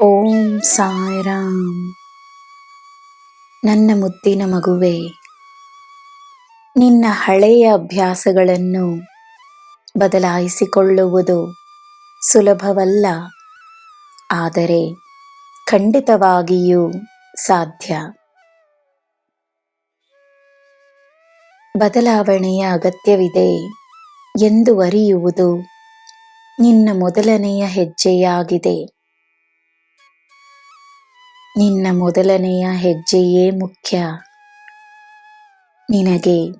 ಓಂ ಸಾಯಿರಾಮ್. ನನ್ನ ಮುದ್ದಿನ ಮಗುವೆ, ನಿನ್ನ ಹಳೆಯ ಅಭ್ಯಾಸಗಳನ್ನು ಬದಲಾಯಿಸಿಕೊಳ್ಳುವುದು ಸುಲಭವಲ್ಲ, ಆದರೆ ಖಂಡಿತವಾಗಿಯೂ ಸಾಧ್ಯ. ಬದಲಾವಣೆಯ ಅಗತ್ಯವಿದೆ ಎಂದು ಅರಿಯುವುದು ನಿನ್ನ ಮೊದಲನೆಯ ಹೆಜ್ಜೆಯಾಗಿದೆ. ನಿನ್ನ ಮೊದಲನೆಯ ಹೆಜ್ಜೆಯೇ ಮುಖ್ಯ. ನಿನಗೆ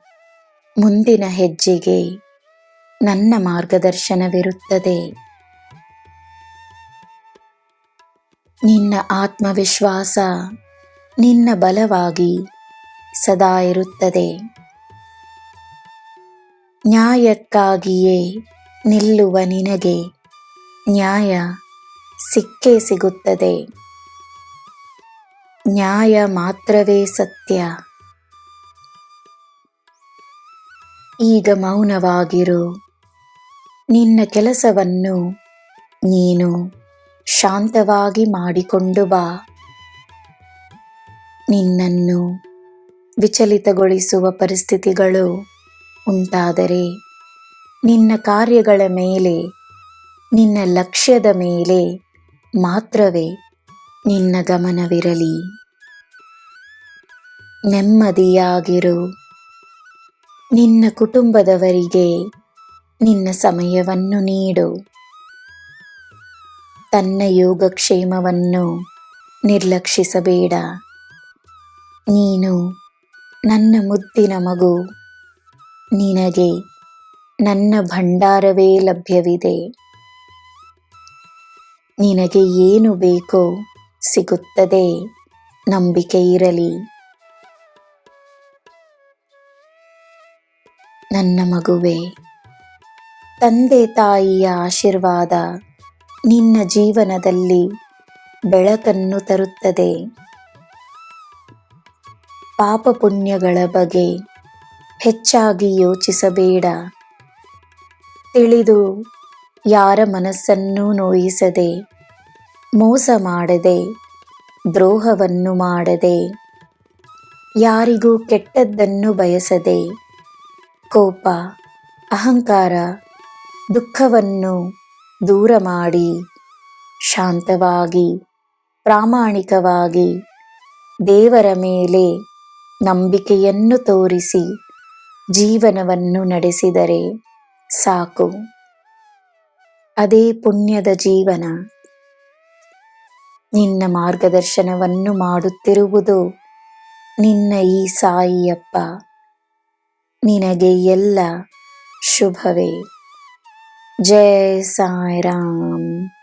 ಮುಂದಿನ ಹೆಜ್ಜೆಗೆ ನನ್ನ ಮಾರ್ಗದರ್ಶನವಿರುತ್ತದೆ. ನಿನ್ನ ಆತ್ಮವಿಶ್ವಾಸ ನಿನ್ನ ಬಲವಾಗಿ ಸದಾ ಇರುತ್ತದೆ. ನ್ಯಾಯಕ್ಕಾಗಿಯೇ ನಿಲ್ಲುವ ನಿನಗೆ ನ್ಯಾಯ ಸಿಕ್ಕೇ ಸಿಗುತ್ತದೆ. ನ್ಯಾಯ ಮಾತ್ರವೇ ಸತ್ಯ. ಈಗ ಮೌನವಾಗಿರು. ನಿನ್ನ ಕೆಲಸವನ್ನು ನೀನು ಶಾಂತವಾಗಿ ಮಾಡಿಕೊಂಡು ಬಾ. ನಿನ್ನನ್ನು ವಿಚಲಿತಗೊಳಿಸುವ ಪರಿಸ್ಥಿತಿಗಳು ಉಂಟಾದರೆ ನಿನ್ನ ಕಾರ್ಯಗಳ ಮೇಲೆ, ನಿನ್ನ ಲಕ್ಷ್ಯದ ಮೇಲೆ ಮಾತ್ರವೇ ನಿನ್ನ ಗಮನವಿರಲಿ. ನೆಮ್ಮದಿಯಾಗಿರು. ನಿನ್ನ ಕುಟುಂಬದವರಿಗೆ ನಿನ್ನ ಸಮಯವನ್ನು ನೀಡು. ತನ್ನ ಯೋಗಕ್ಷೇಮವನ್ನು ನಿರ್ಲಕ್ಷಿಸಬೇಡ. ನೀನು ನನ್ನ ಮುದ್ದಿನ ಮಗು. ನಿನಗೆ ನನ್ನ ಭಂಡಾರವೇ ಲಭ್ಯವಿದೆ. ನಿನಗೆ ಏನು ಬೇಕೋ ಸಿಗುತ್ತದೆ. ನಂಬಿಕೆ ಇರಲಿ. ನನ್ನ ಮಗುವೆ, ತಂದೆ ತಾಯಿಯ ಆಶೀರ್ವಾದ ನಿನ್ನ ಜೀವನದಲ್ಲಿ ಬೆಳಕನ್ನು ತರುತ್ತದೆ. ಪಾಪ ಪುಣ್ಯಗಳ ಬಗ್ಗೆ ಹೆಚ್ಚಾಗಿ ಯೋಚಿಸಬೇಡ. ತಿಳಿದು ಯಾರ ಮನಸ್ಸನ್ನೂ ನೋಯಿಸದೆ, ಮೋಸ ಮಾಡದೆ, ದ್ರೋಹವನ್ನು ಮಾಡದೆ, ಯಾರಿಗೂ ಕೆಟ್ಟದ್ದನ್ನು ಬಯಸದೆ, ಕೋಪ, ಅಹಂಕಾರ, ದುಃಖವನ್ನು ದೂರ ಮಾಡಿ ಶಾಂತವಾಗಿ, ಪ್ರಾಮಾಣಿಕವಾಗಿ ದೇವರ ಮೇಲೆ ನಂಬಿಕೆಯನ್ನು ತೋರಿಸಿ ಜೀವನವನ್ನು ನಡೆಸಿದರೆ ಸಾಕು. ಅದೇ ಪುಣ್ಯದ ಜೀವನ. ನಿನ್ನ ಮಾರ್ಗದರ್ಶನವನ್ನು ಮಾಡುತ್ತಿರುವುದು ನಿನ್ನ ಈ ಸಾಯಿಯಪ್ಪ. ನಿನಗೆ ಎಲ್ಲ ಶುಭವೇ. ಜೈ ಸಾಯಿರಾಮ್.